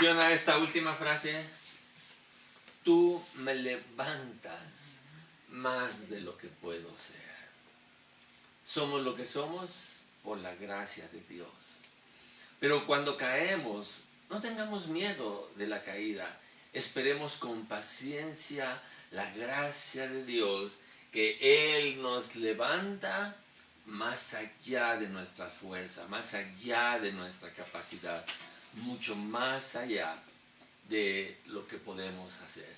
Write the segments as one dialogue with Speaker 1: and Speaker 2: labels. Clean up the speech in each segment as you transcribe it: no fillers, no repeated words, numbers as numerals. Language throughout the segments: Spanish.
Speaker 1: menciona esta última frase: tú me levantas más de lo que puedo ser. Somos lo que somos por la gracia de Dios. Pero cuando caemos, no tengamos miedo de la caída. Esperemos con paciencia la gracia de Dios, que Él nos levanta más allá de nuestra fuerza, más allá de nuestra capacidad, mucho más allá de lo que podemos hacer.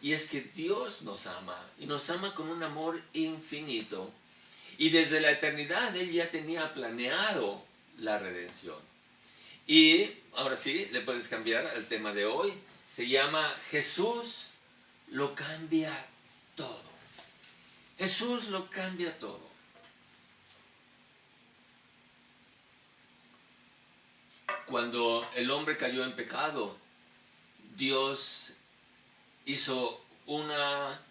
Speaker 1: Y es que Dios nos ama, y nos ama con un amor infinito. Y desde la eternidad Él ya tenía planeado la redención. Y ahora sí, le puedes cambiar el tema de hoy. Se llama Jesús lo cambia todo. Jesús lo cambia todo. Cuando el hombre cayó en pecado, Dios hizo una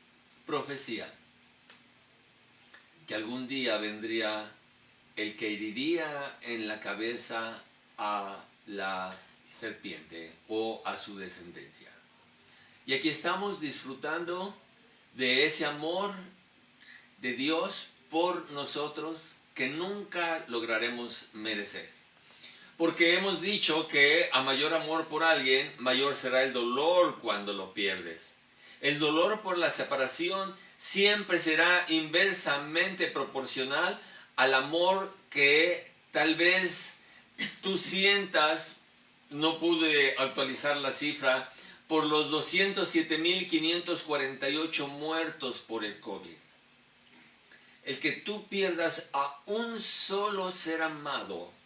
Speaker 1: profecía que algún día vendría el que heriría en la cabeza a la serpiente o a su descendencia. Y aquí estamos disfrutando de ese amor de Dios por nosotros que nunca lograremos merecer. Porque hemos dicho que a mayor amor por alguien, mayor será el dolor cuando lo pierdes. El dolor por la separación siempre será inversamente proporcional al amor que tal vez tú sientas. No pude actualizar la cifra, por los 207,548 muertos por el COVID. El que tú pierdas a un solo ser amado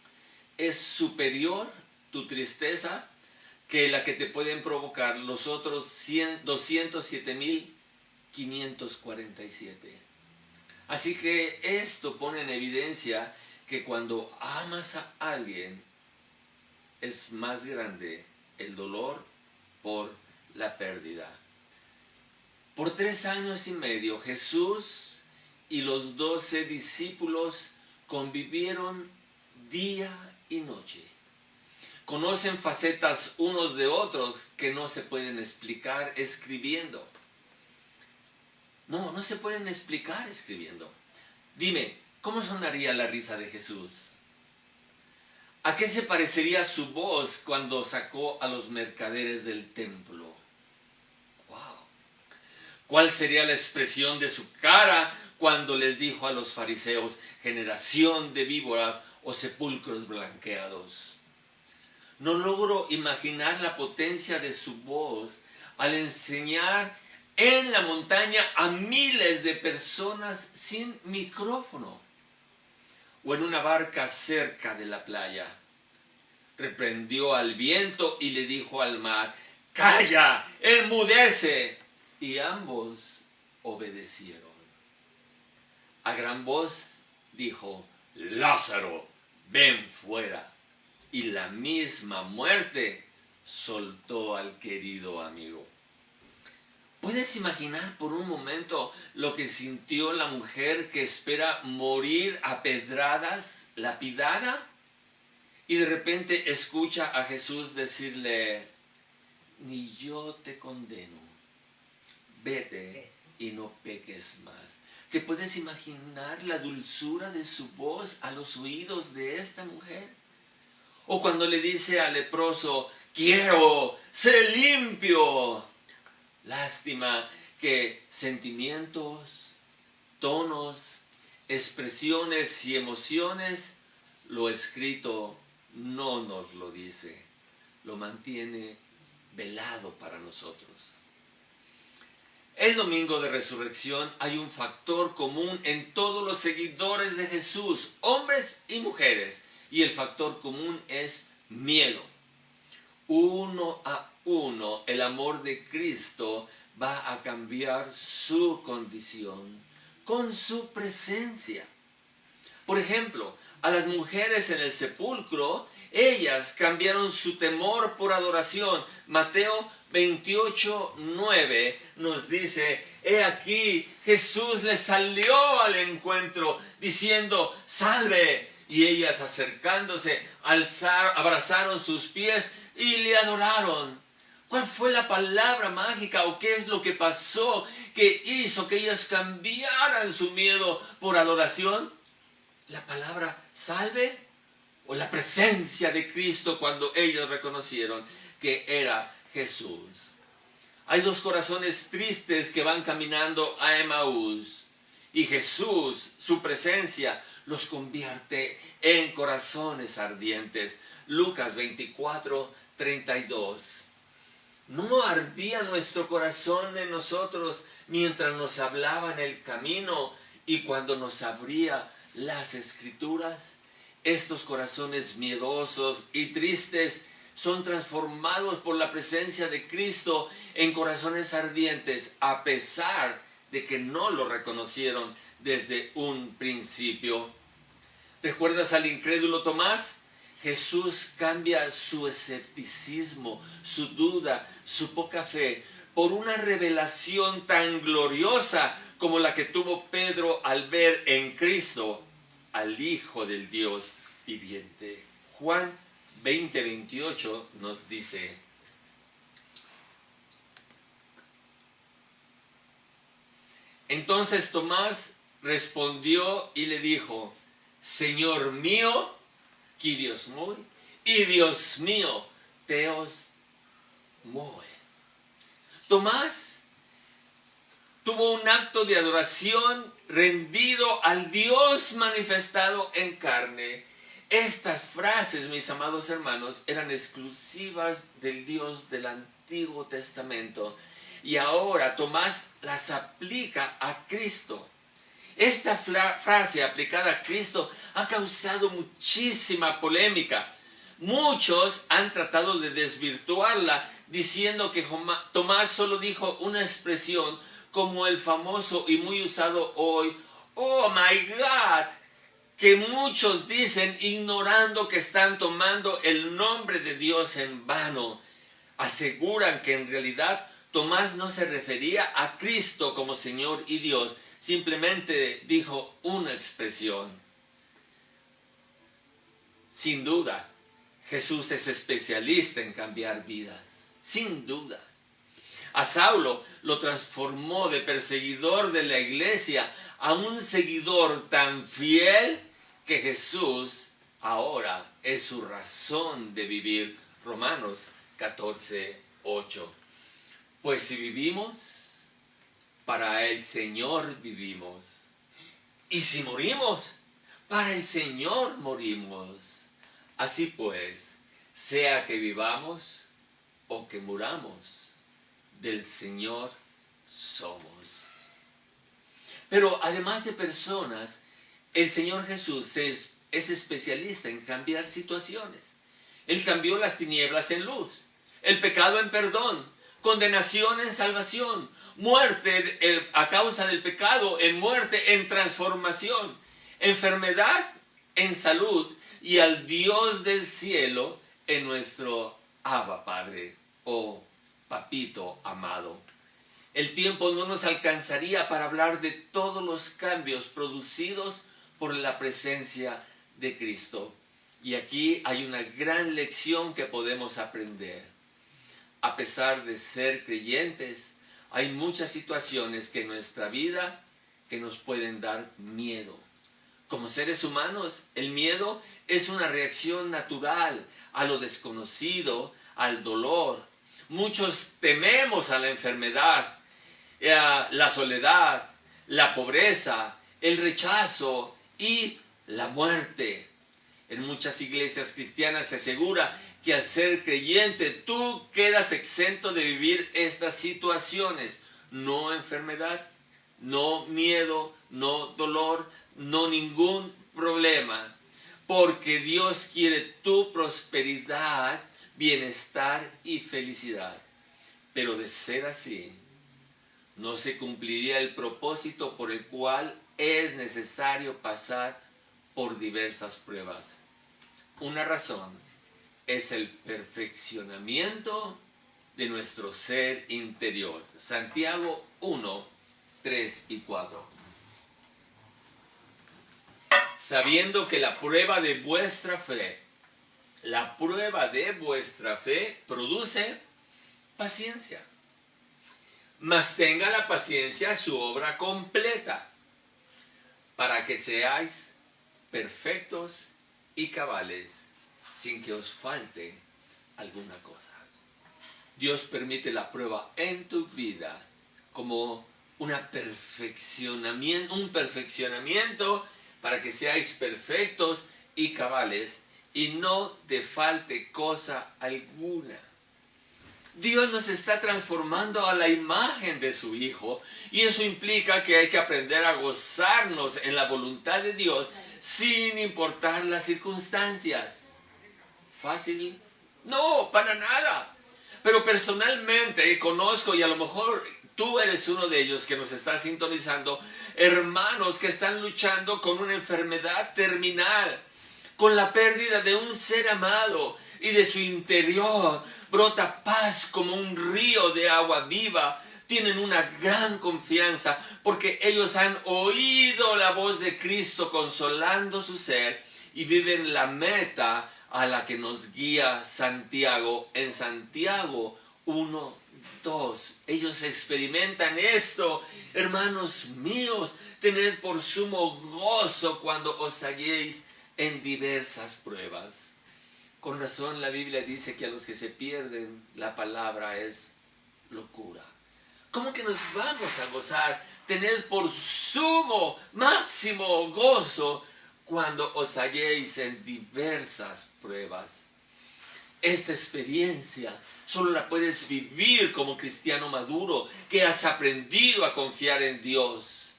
Speaker 1: es superior tu tristeza que la que te pueden provocar los otros 207,547. Así que esto pone en evidencia que cuando amas a alguien es más grande el dolor por la pérdida. Por 3 años y medio Jesús y los 12 discípulos convivieron día y noche. Conocen facetas unos de otros que no se pueden explicar escribiendo. No se pueden explicar escribiendo. Dime, ¿cómo sonaría la risa de Jesús? ¿A qué se parecería su voz cuando sacó a los mercaderes del templo? ¡Wow! ¿Cuál sería la expresión de su cara cuando les dijo a los fariseos, generación de víboras o sepulcros blanqueados? No logro imaginar la potencia de su voz al enseñar en la montaña a miles de personas sin micrófono, o en una barca cerca de la playa. Reprendió al viento y le dijo al mar, ¡calla! ¡Enmudece! Y ambos obedecieron. A gran voz dijo, Lázaro, ven fuera. Y la misma muerte soltó al querido amigo. ¿Puedes imaginar por un momento lo que sintió la mujer que espera morir a pedradas, lapidada? Y de repente escucha a Jesús decirle, ni yo te condeno, vete y no peques más. ¿Te puedes imaginar la dulzura de su voz a los oídos de esta mujer? O cuando le dice al leproso, quiero, sé limpio. Lástima que sentimientos, tonos, expresiones y emociones, lo escrito no nos lo dice, lo mantiene velado para nosotros. El domingo de resurrección hay un factor común en todos los seguidores de Jesús, hombres y mujeres, y el factor común es miedo. Uno a uno, el amor de Cristo va a cambiar su condición con su presencia. Por ejemplo, a las mujeres en el sepulcro, ellas cambiaron su temor por adoración. Mateo 28:9 nos dice, he aquí, Jesús les salió al encuentro diciendo, salve. Y ellas acercándose, abrazaron sus pies, y le adoraron. ¿Cuál fue la palabra mágica o qué es lo que pasó que hizo que ellas cambiaran su miedo por adoración? ¿La palabra salve o la presencia de Cristo cuando ellos reconocieron que era Jesús? Hay dos corazones tristes que van caminando a Emaús y Jesús, su presencia, los convierte en corazones ardientes. Lucas 24, 32. ¿No ardía nuestro corazón en nosotros mientras nos hablaba en el camino y cuando nos abría las Escrituras? Estos corazones miedosos y tristes son transformados por la presencia de Cristo en corazones ardientes, a pesar de que no lo reconocieron desde un principio. ¿Recuerdas al incrédulo Tomás? Jesús cambia su escepticismo, su duda, su poca fe, por una revelación tan gloriosa como la que tuvo Pedro al ver en Cristo al Hijo del Dios viviente. Juan 20:28 nos dice: entonces Tomás respondió y le dijo: Señor mío, Kyrios moi, y Dios mío, Theos moi. Tomás tuvo un acto de adoración rendido al Dios manifestado en carne. Estas frases, mis amados hermanos, eran exclusivas del Dios del Antiguo Testamento. Y ahora Tomás las aplica a Cristo. Esta frase aplicada a Cristo ha causado muchísima polémica. Muchos han tratado de desvirtuarla diciendo que Tomás solo dijo una expresión como el famoso y muy usado hoy, "Oh my God", que muchos dicen ignorando que están tomando el nombre de Dios en vano. Aseguran que en realidad Tomás no se refería a Cristo como Señor y Dios, simplemente dijo una expresión. Sin duda, Jesús es especialista en cambiar vidas, sin duda. A Saulo lo transformó de perseguidor de la iglesia a un seguidor tan fiel que Jesús ahora es su razón de vivir. Romanos 14:8. Pues si vivimos, para el Señor vivimos. Y si morimos, para el Señor morimos. Así pues, sea que vivamos o que muramos, del Señor somos. Pero además de personas, el Señor Jesús es especialista en cambiar situaciones. Él cambió las tinieblas en luz, el pecado en perdón, condenación en salvación, muerte a causa del pecado en muerte, en transformación, enfermedad en salud, y al Dios del cielo en nuestro Abba Padre o Papito amado. El tiempo no nos alcanzaría para hablar de todos los cambios producidos por la presencia de Cristo. Y aquí hay una gran lección que podemos aprender. A pesar de ser creyentes, hay muchas situaciones que en nuestra vida que nos pueden dar miedo. Como seres humanos, el miedo es una reacción natural a lo desconocido, al dolor. Muchos tememos a la enfermedad, la soledad, la pobreza, el rechazo y la muerte. En muchas iglesias cristianas se asegura que al ser creyente tú quedas exento de vivir estas situaciones. No enfermedad, no miedo, no dolor, no ningún problema. Porque Dios quiere tu prosperidad, bienestar y felicidad. Pero de ser así, no se cumpliría el propósito por el cual es necesario pasar por diversas pruebas. Una razón es el perfeccionamiento de nuestro ser interior. Santiago 1, 3 y 4. Sabiendo que la prueba de vuestra fe La prueba de vuestra fe produce paciencia. Mas tenga la paciencia su obra completa, para que seáis perfectos y cabales, sin que os falte alguna cosa. Dios permite la prueba en tu vida como un perfeccionamiento para que seáis perfectos y cabales y no te falte cosa alguna. Dios nos está transformando a la imagen de su Hijo y eso implica que hay que aprender a gozarnos en la voluntad de Dios sin importar las circunstancias. ¿Fácil? No, para nada. Pero personalmente conozco, y a lo mejor tú eres uno de ellos que nos está sintonizando, hermanos que están luchando con una enfermedad terminal, con la pérdida de un ser amado, y de su interior brota paz como un río de agua viva. Tienen una gran confianza porque ellos han oído la voz de Cristo consolando su ser y viven la meta a la que nos guía Santiago en Santiago 1:2. Ellos experimentan esto, hermanos míos, tener por sumo gozo cuando os halléis en diversas pruebas. Con razón la Biblia dice que a los que se pierden la palabra es locura. ¿Cómo que nos vamos a gozar, tener por sumo, máximo gozo cuando os halléis en diversas pruebas? Esta experiencia solo la puedes vivir como cristiano maduro, que has aprendido a confiar en Dios.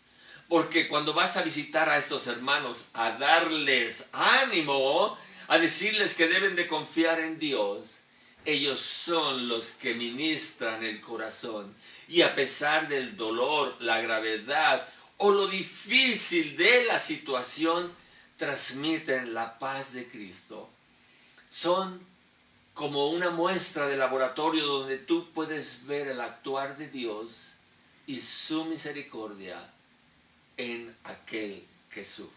Speaker 1: Porque cuando vas a visitar a estos hermanos, a darles ánimo, a decirles que deben de confiar en Dios, ellos son los que ministran el corazón. Y a pesar del dolor, la gravedad o lo difícil de la situación, transmiten la paz de Cristo. Son como una muestra de laboratorio donde tú puedes ver el actuar de Dios y su misericordia en aquel que sufre.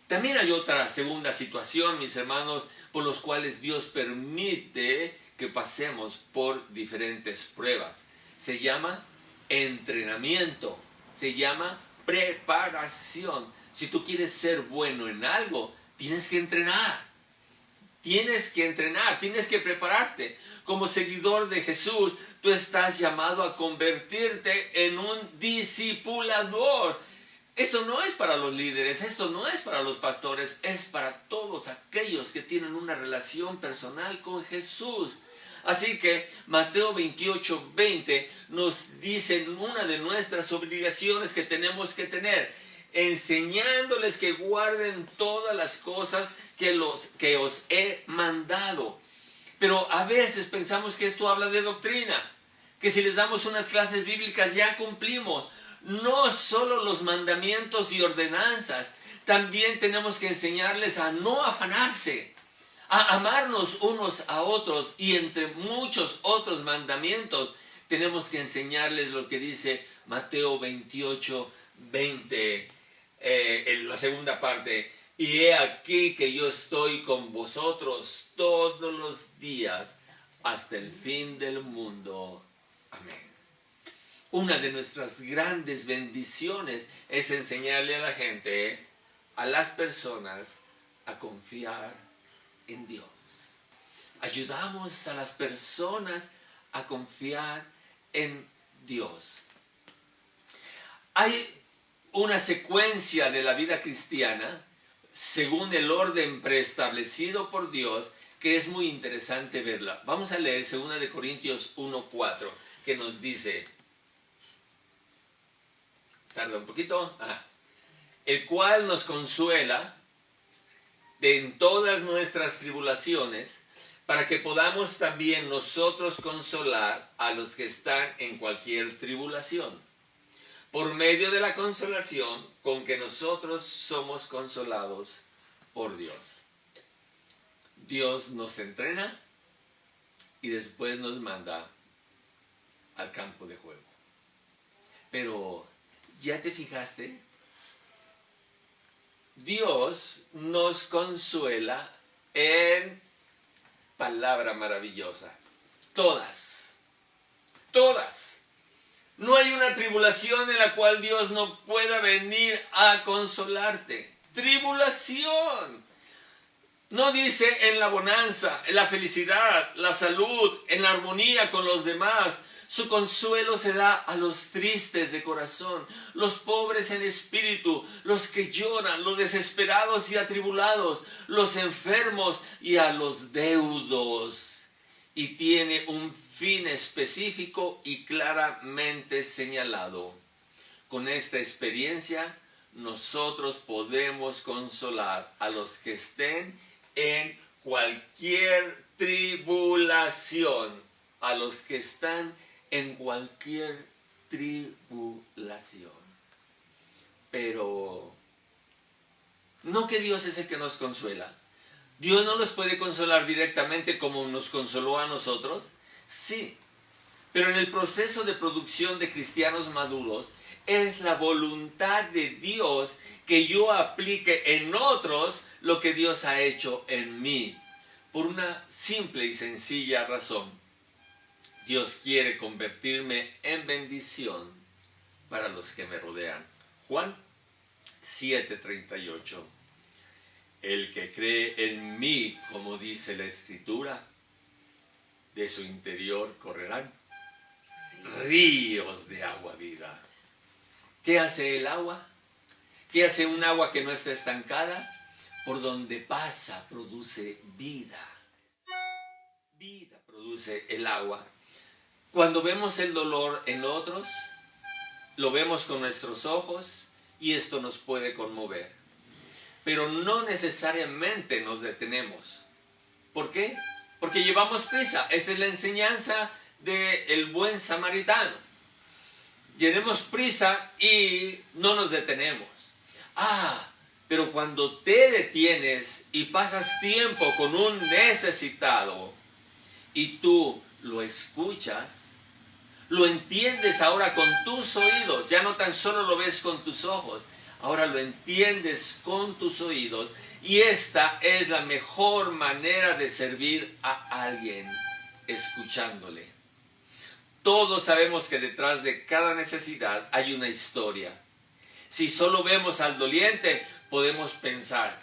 Speaker 1: También hay otra segunda situación, mis hermanos, por los cuales Dios permite que pasemos por diferentes pruebas. Se llama entrenamiento, se llama preparación. Si tú quieres ser bueno en algo, tienes que entrenar. Tienes que prepararte. Como seguidor de Jesús, tú estás llamado a convertirte en un discipulador. Esto no es para los líderes, esto no es para los pastores, es para todos aquellos que tienen una relación personal con Jesús. Así que Mateo 28:20 nos dice una de nuestras obligaciones que tenemos que tener, enseñándoles que guarden todas las cosas que os he mandado. Pero a veces pensamos que esto habla de doctrina, que si les damos unas clases bíblicas ya cumplimos. No solo los mandamientos y ordenanzas, también tenemos que enseñarles a no afanarse, a amarnos unos a otros, y entre muchos otros mandamientos tenemos que enseñarles lo que dice Mateo 28:20, en la segunda parte: y he aquí que yo estoy con vosotros todos los días hasta el fin del mundo. Amén. Una de nuestras grandes bendiciones es enseñarle a la gente, a las personas, a confiar en Dios. Ayudamos a las personas a confiar en Dios. Hay una secuencia de la vida cristiana según el orden preestablecido por Dios que es muy interesante verla. Vamos a leer 2 de Corintios 1:4, que nos dice, tarda un poquito, el cual nos consuela en todas nuestras tribulaciones, para que podamos también nosotros consolar a los que están en cualquier tribulación, por medio de la consolación con que nosotros somos consolados por Dios. Dios nos entrena y después nos manda al campo de juego. Pero, ¿ya te fijaste? Dios nos consuela en palabra maravillosa. Todas. Todas. No hay una tribulación en la cual Dios no pueda venir a consolarte. Tribulación. No dice en la bonanza, en la felicidad, la salud, en la armonía con los demás. Su consuelo se da a los tristes de corazón, los pobres en espíritu, los que lloran, los desesperados y atribulados, los enfermos y a los deudos. Y tiene un fin específico y claramente señalado. Con esta experiencia, nosotros podemos consolar a los que estén en cualquier tribulación, a los que están en cualquier tribulación. Pero no que Dios es el que nos consuela. Dios no nos puede consolar directamente como nos consoló a nosotros. Sí, pero en el proceso de producción de cristianos maduros es la voluntad de Dios que yo aplique en otros lo que Dios ha hecho en mí. Por una simple y sencilla razón. Dios quiere convertirme en bendición para los que me rodean. Juan 7:38. El que cree en mí, como dice la Escritura, de su interior correrán ríos de agua viva. ¿Qué hace el agua? ¿Qué hace un agua que no está estancada? Por donde pasa produce vida. Vida produce el agua. Cuando vemos el dolor en otros, lo vemos con nuestros ojos y esto nos puede conmover. Pero no necesariamente nos detenemos. ¿Por qué? Porque llevamos prisa. Esta es la enseñanza del buen samaritano. Tenemos prisa y no nos detenemos. Pero cuando te detienes y pasas tiempo con un necesitado y tú lo escuchas, lo entiendes ahora con tus oídos, ya no tan solo lo ves con tus ojos, ahora lo entiendes con tus oídos y esta es la mejor manera de servir a alguien, escuchándole. Todos sabemos que detrás de cada necesidad hay una historia. Si solo vemos al doliente, podemos pensar,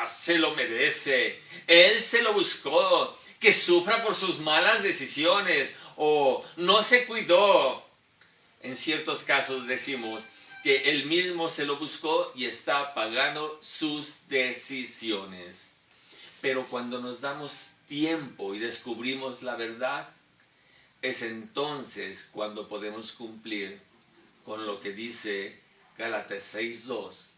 Speaker 1: se lo merece, él se lo buscó, que sufra por sus malas decisiones, o no se cuidó. En ciertos casos decimos que él mismo se lo buscó y está pagando sus decisiones. Pero cuando nos damos tiempo y descubrimos la verdad, es entonces cuando podemos cumplir con lo que dice Gálatas 6:2,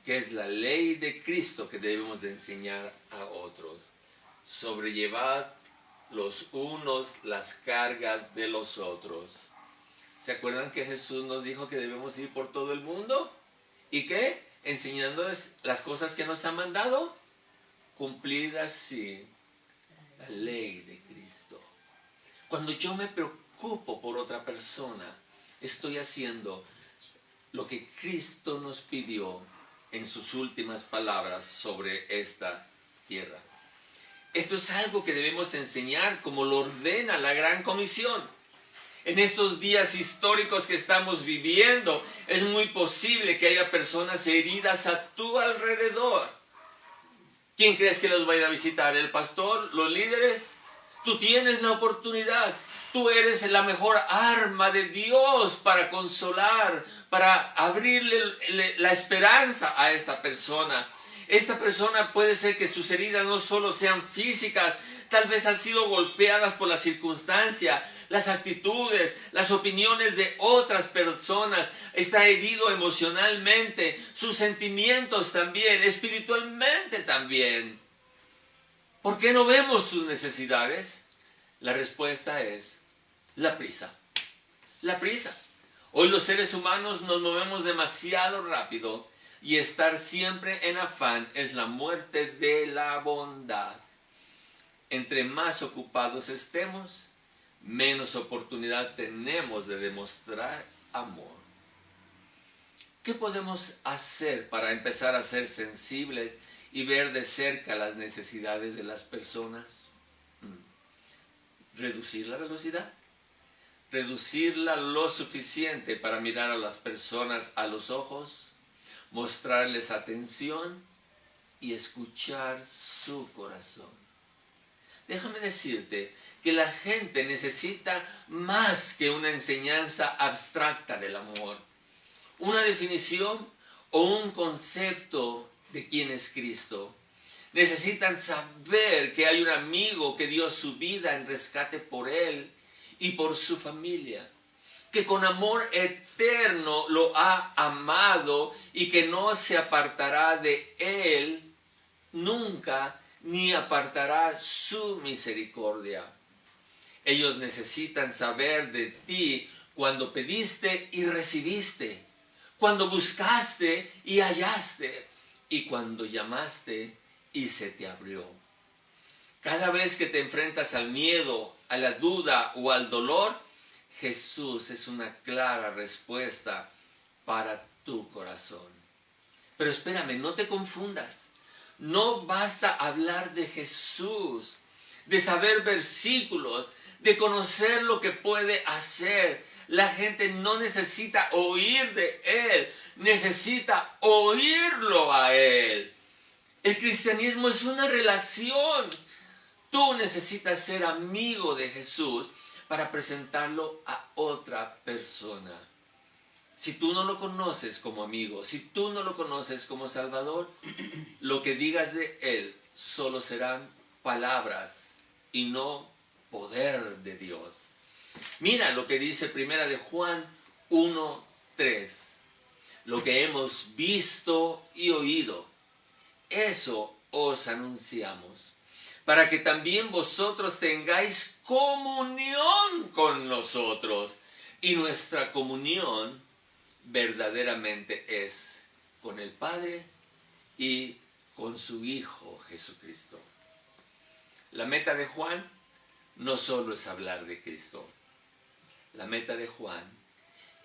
Speaker 1: que es la ley de Cristo que debemos de enseñar a otros. Sobrellevad los unos las cargas de los otros. ¿Se acuerdan que Jesús nos dijo que debemos ir por todo el mundo? ¿Y qué? Enseñándoles las cosas que nos ha mandado. Cumplid así la ley de Cristo. Cuando yo me preocupo por otra persona, estoy haciendo lo que Cristo nos pidió en sus últimas palabras sobre esta tierra. Esto es algo que debemos enseñar como lo ordena la Gran Comisión. En estos días históricos que estamos viviendo, es muy posible que haya personas heridas a tu alrededor. ¿Quién crees que los va a ir a visitar? ¿El pastor? ¿Los líderes? Tú tienes la oportunidad. Tú eres la mejor arma de Dios para consolar, para abrirle la esperanza a esta persona. Esta persona puede ser que sus heridas no solo sean físicas, tal vez han sido golpeadas por la circunstancia, las actitudes, las opiniones de otras personas, está herido emocionalmente, sus sentimientos también, espiritualmente también. ¿Por qué no vemos sus necesidades? La respuesta es la prisa. La prisa. Hoy los seres humanos nos movemos demasiado rápido y estar siempre en afán es la muerte de la bondad. Entre más ocupados estemos, menos oportunidad tenemos de demostrar amor. ¿Qué podemos hacer para empezar a ser sensibles y ver de cerca las necesidades de las personas. Reducir la velocidad. Reducirla lo suficiente para mirar a las personas a los ojos, mostrarles atención y escuchar su corazón. Déjame decirte que la gente necesita más que una enseñanza abstracta del amor, una definición o un concepto de quién es Cristo. Necesitan saber que hay un amigo que dio su vida en rescate por él y por su familia, que con amor eterno lo ha amado y que no se apartará de él nunca, ni apartará su misericordia. Ellos necesitan saber de ti cuando pediste y recibiste, cuando buscaste y hallaste, y cuando llamaste y se te abrió. Cada vez que te enfrentas al miedo, a la duda o al dolor, Jesús es una clara respuesta para tu corazón. Pero espérame, no te confundas. No basta hablar de Jesús, de saber versículos, de conocer lo que puede hacer. La gente no necesita oír de Él, necesita oírlo a Él. El cristianismo es una relación. Tú necesitas ser amigo de Jesús para presentarlo a otra persona. Si tú no lo conoces como amigo, si tú no lo conoces como Salvador, lo que digas de Él solo serán palabras y no poder de Dios. Mira lo que dice Primera de Juan 1:3. Lo que hemos visto y oído, eso os anunciamos, para que también vosotros tengáis comunión con nosotros. Y nuestra comunión verdaderamente es con el Padre y con su Hijo Jesucristo. La meta de Juan no solo es hablar de Cristo. La meta de Juan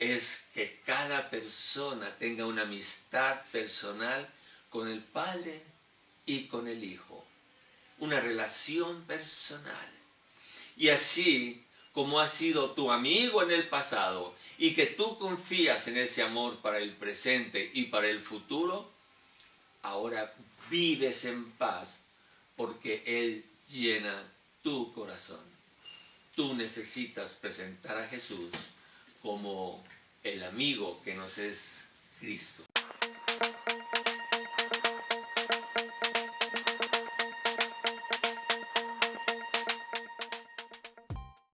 Speaker 1: es que cada persona tenga una amistad personal con el Padre y con el Hijo. Una relación personal. Y así como ha sido tu amigo en el pasado y que tú confías en ese amor para el presente y para el futuro, ahora vives en paz porque Él llena tu corazón. Tú necesitas presentar a Jesús como el amigo que nos es Cristo.